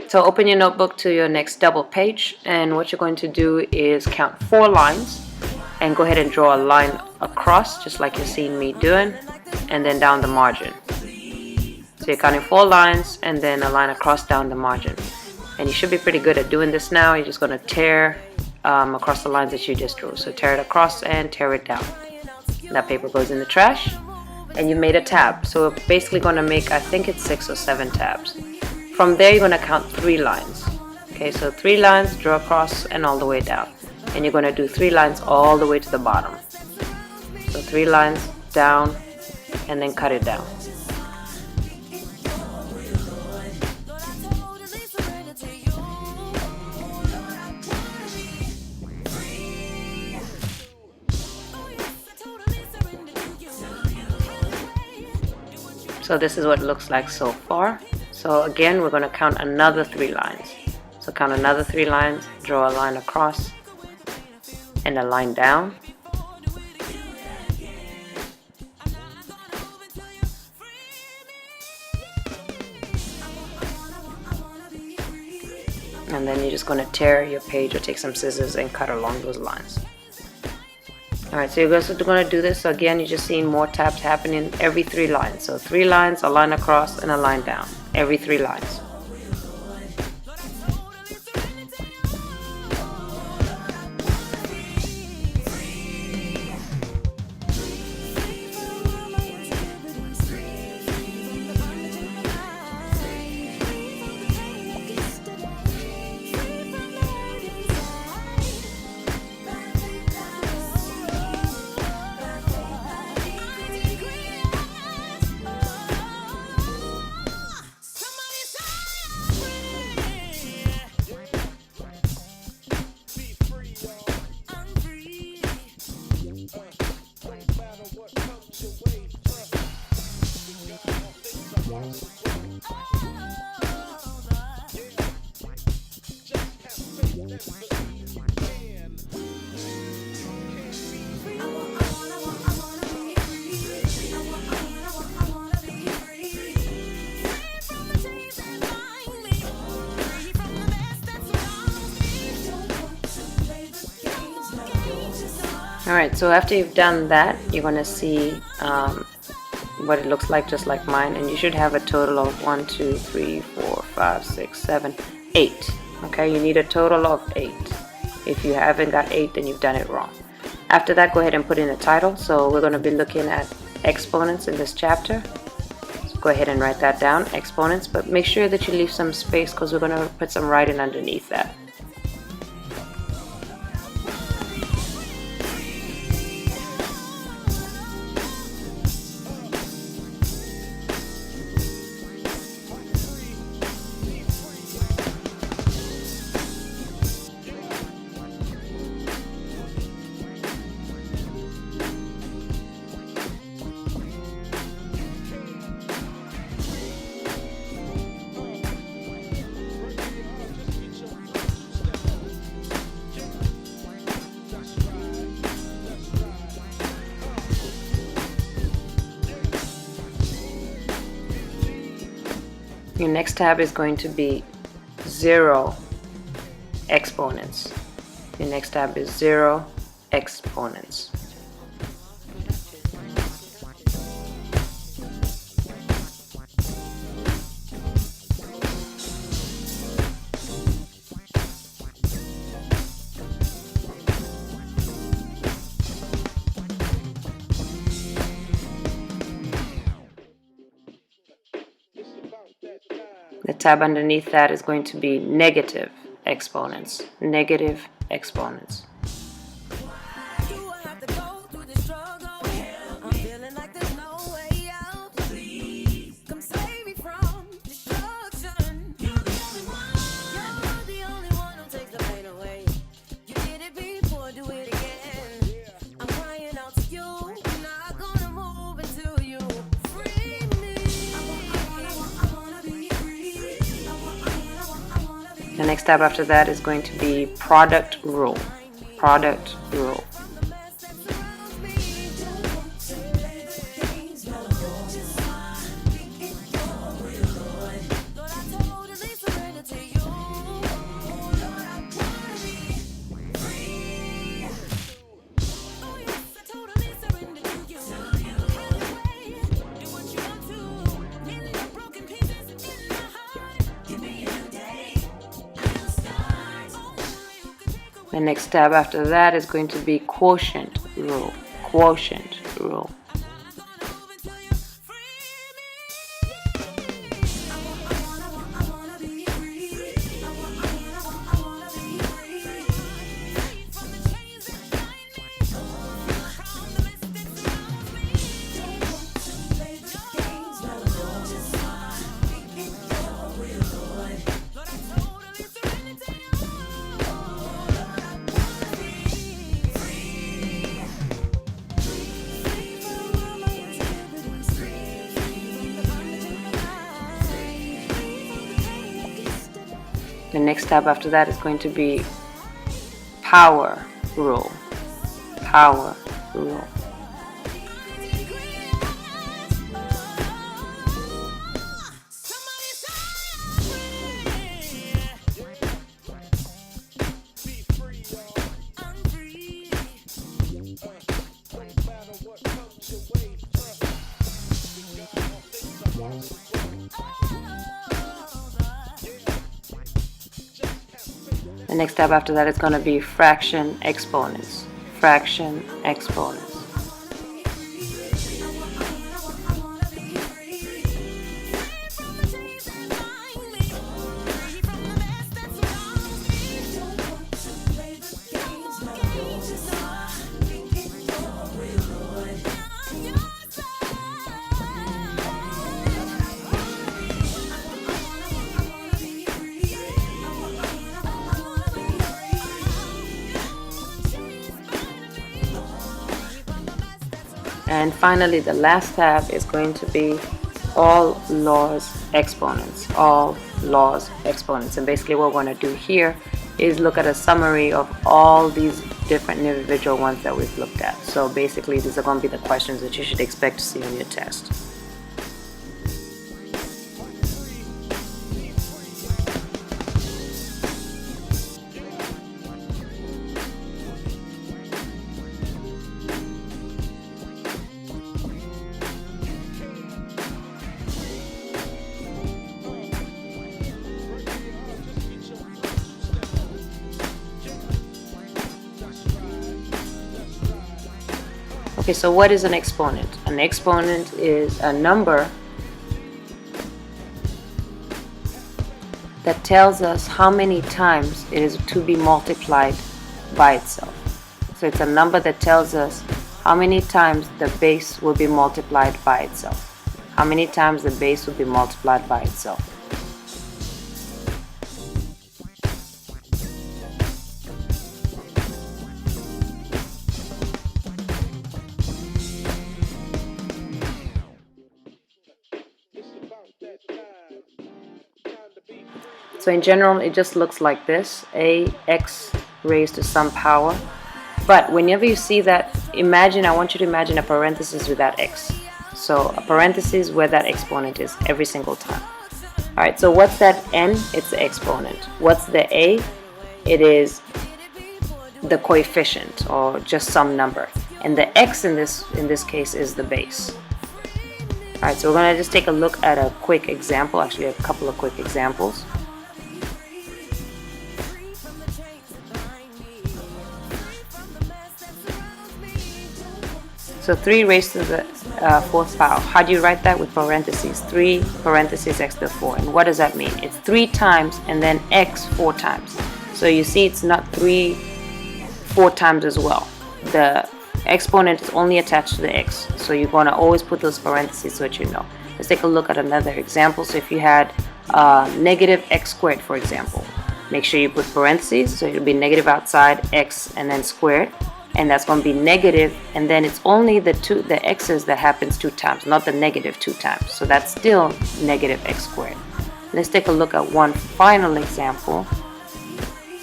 So open your notebook to your next double page, and what you're going to do is count 4 lines and go ahead and draw a line across just like you're seeing me doing, and then down the margin. So you're counting 4 lines and then a line across down the margin. And you should be pretty good at doing this now. You're just going to tear across the lines that you just drew. So tear it across and tear it down. That paper goes in the trash, and you made a tab. So we're basically going to make, I think it's 6 or 7 tabs. From there you're going to count 3 lines. Okay, so 3 lines, draw across and all the way down. And you're going to do 3 lines all the way to the bottom. So 3 lines down and then cut it down. So this is what it looks like so far. So again, we're going to count another 3 lines. So count another 3 lines, draw a line across and a line down. And then you're just going to tear your page or take some scissors and cut along those lines. Alright, so you're going to do this. So again, you're just seeing more tabs happening every 3 lines. So 3 lines, a line across, and a line down. Every 3 lines. Alright, so after you've done that, you're going to see what it looks like, just like mine, and you should have a total of 1, 2, 3, 4, 5, 6, 7, 8. Okay, you need a total of 8. If you haven't got 8, then you've done it wrong. After that, go ahead and put in a title. So we're going to be looking at exponents in this chapter. So go ahead and write that down, exponents, but make sure that you leave some space because we're going to put some writing underneath that. Your next tab is going to be 0 exponents. Your next tab is 0 exponents. The tab underneath that is going to be negative exponents. Negative exponents. The next tab after that is going to be product rule. Product rule. The next tab after that is going to be quotient rule. Quotient rule. The next tab after that is going to be power rule. Power rule. The next tab after that is going to be fraction exponents. Fraction exponents. And finally, the last tab is going to be all laws exponents. All laws exponents. And basically what we're going to do here is look at a summary of all these different individual ones that we've looked at. So basically these are going to be the questions that you should expect to see on your test. Okay, so what is an exponent? An exponent is a number that tells us how many times it is to be multiplied by itself. So it's a number that tells us how many times the base will be multiplied by itself. How many times the base will be multiplied by itself. So in general, it just looks like this, ax raised to some power. But whenever you see that, I want you to imagine a parenthesis with that x. So a parenthesis where that exponent is every single time. All right, so what's that n? It's the exponent. What's the a? It is the coefficient or just some number. And the x in this case is the base. All right, so we're going to just take a look at a quick example, actually a couple of quick examples. So 3 raised to the 4th power. How do you write that? With parentheses. 3 parentheses x to the 4. And what does that mean? It's 3 times and then x 4 times. So you see it's not 3 4 times as well. The exponent is only attached to the x. So you're going to always put those parentheses so that you know. Let's take a look at another example. So if you had negative x squared, for example, make sure you put parentheses. So it'll be negative outside, x, and then squared. And that's going to be negative, and then it's only the x's that happens 2 times, not the negative 2 times. So that's still negative x squared. Let's take a look at one final example.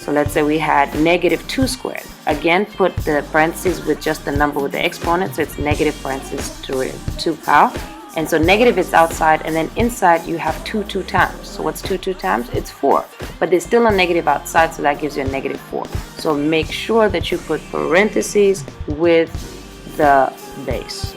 So let's say we had negative 2 squared. Again, put the parentheses with just the number with the exponent, so it's negative parentheses to 2 power. And so negative is outside, and then inside you have 2 times. So what's 2 times? It's 4. But there's still a negative outside, so that gives you a negative 4. So make sure that you put parentheses with the base.